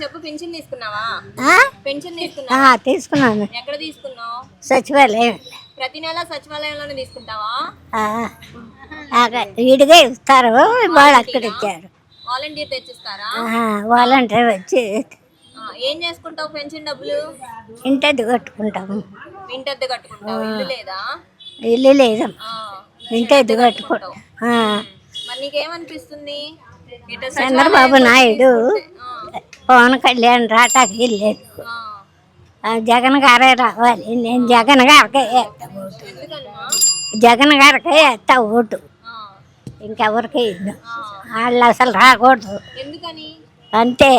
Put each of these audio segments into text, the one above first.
చెప్పు పెన్షన్ తీసుకున్నావా? పెన్షన్ తీసుకున్నాను. ఎక్కడ తీసుకున్నావు? సచివాలయం. ప్రతి నెల సచివాలయంలోనే తీసుకుంటావా? విడిగా ఇస్తారు, వాళ్ళు అక్కడ ఇచ్చారు. వాలంటీర్ తెచ్చిస్తారా? వాలంటీర్ వచ్చి. ఏం చేసుకుంటావు పెన్షన్ డబ్బులు? ఇంటద్దు కట్టుకుంటాము. ఇంటద్దు కట్టుకుంటావు? ఇల్లు లేదా? ఇల్లు లేదు, ఇంటద్దు కట్టుకుంటాం. మరి నీకేమనిపిస్తుంది? చంద్రబాబు నాయుడు పవన్ కళ్యాణ్ రాటాకి వెళ్ళలేదు, జగన్ గారే రావాలి. నేను జగన్ గారికే వేస్తా ఓటు. జగన్ గారికే వేస్తా ఓటు, ఇంకెవరికి వాళ్ళు అసలు రాకూడదు. అంతే.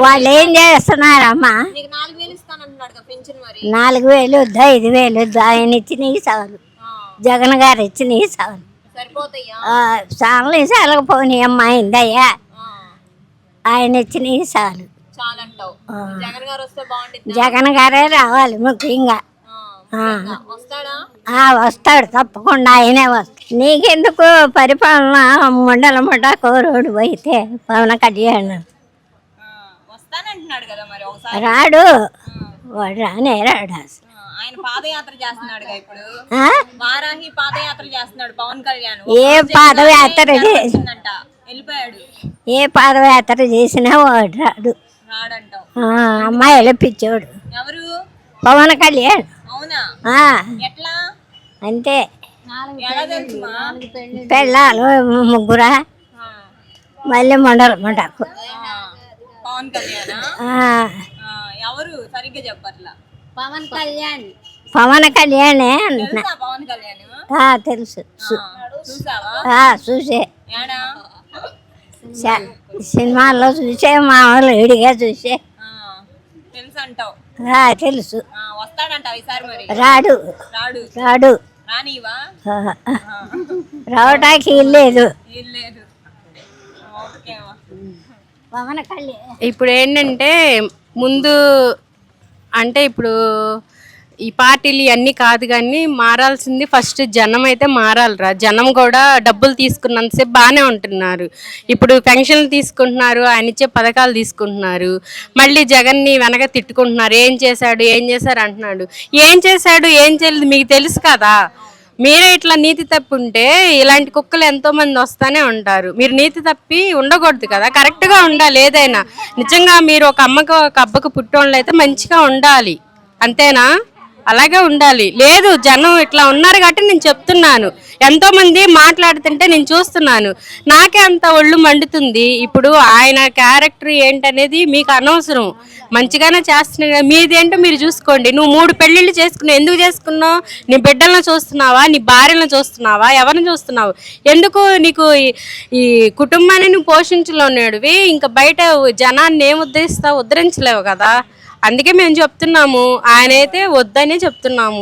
వాళ్ళు ఏం చేస్తున్నారమ్మా? 4,000 వద్దు, 5,000 వద్దు. ఆయన ఇచ్చినవి చాలు, జగన్ గారు ఇచ్చినవి చాలు. చాలు చాలకపోని అమ్మాయిందయ్యా, ఆయన ఇచ్చినవి చాలు. జగన్ గారే రావాలి ముఖ్యంగా. వస్తాడు తప్పకుండా, ఆయనే వస్తాడు. నీకెందుకు పరిపాలన ముండల ముడ్డ కోరోడు అయితే పవన్ కళ్యాణ్ రాడు, వాడు రానే రాడు. ఆయన పాదయాత్ర చేస్తున్నాడు ఇప్పుడు, వారాహి పాదయాత్ర చేస్తున్నాడు పవన్ కళ్యాణ్. ఏ పాదయాత్ర వెళ్ళిపోయాడు. ఏ పాదయాత్ర చేసినా వాడు రాడు. అమ్మాయి వెళ్ళిపించాడు. ఎవరు? పవన్ కళ్యాణ్. అవునా? ఎట్లా? అంతే. పెళ్ళాలు 3 మళ్ళీ మండలం మండకు. పవన్ కళ్యాణ్ ఎవరు సరిగ్గా చెప్పట్లా. పవన్ కళ్యాణ్. పవన్ కళ్యాణే అంటున్నా. పవన్ కళ్యాణ్ తెలుసు, చూసే సినిమాల్లో చూసే, మామూలు విడిగా చూసే తెలుసు అంటావు. తెలుసు. వస్తాడంట ఈసారి మరి? రాడు రాడు. రానివా? రావటానికి ఇల్లేదు. పవన్ కళ్యాణ్ ఇప్పుడు ఏంటంటే ముందు అంటే ఇప్పుడు ఈ పార్టీలు ఇవన్నీ కాదు కానీ మారాల్సింది ఫస్ట్ జనం అయితే మారాలిరా. జనం కూడా డబ్బులు తీసుకున్నంతసేపు బాగానే ఉంటున్నారు. ఇప్పుడు పెన్షన్లు తీసుకుంటున్నారు, ఆయన ఇచ్చే పథకాలు తీసుకుంటున్నారు, మళ్ళీ జగన్ని వెనక తిట్టుకుంటున్నారు. ఏం చేశాడు అంటున్నాడు. ఏం చేశాడు ఏం చేయలేదు మీకు తెలుసు కదా. మీరే ఇట్లా నీతి తప్పి ఉంటే ఇలాంటి కుక్కలు ఎంతోమంది వస్తూనే ఉంటారు. మీరు నీతి తప్పి ఉండకూడదు కదా, కరెక్ట్గా ఉండాలి ఏదైనా. నిజంగా మీరు ఒక అమ్మకు ఒక అబ్బకు పుట్టోళ్ళు అయితే మంచిగా ఉండాలి, అంతేనా? అలాగే ఉండాలి. లేదు జనం ఇట్లా ఉన్నారు కాబట్టి నేను చెప్తున్నాను. ఎంతోమంది మాట్లాడుతుంటే నేను చూస్తున్నాను, నాకే అంత ఒళ్ళు మండుతుంది. ఇప్పుడు ఆయన క్యారెక్టర్ ఏంటనేది మీకు అనవసరం. మంచిగానే చేస్తున్నాడు, మీది ఏంటో మీరు చూసుకోండి. నువ్వు 3 పెళ్ళిళ్ళు చేసుకున్నావు, ఎందుకు చేసుకున్నావు? నీ బిడ్డలను చూస్తున్నావా, నీ భార్యలను చూస్తున్నావా, ఎవరిని చూస్తున్నావు? ఎందుకు నీకు ఈ కుటుంబాన్ని నువ్వు పోషించలేనివి, ఇంకా బయట జనాన్ని ఏం ఉద్ధరిస్తావు? ఉద్ధరించలేవు కదా. అందుకే మేము చెప్తున్నాము, ఆయన అయితే వద్దనే చెప్తున్నాము.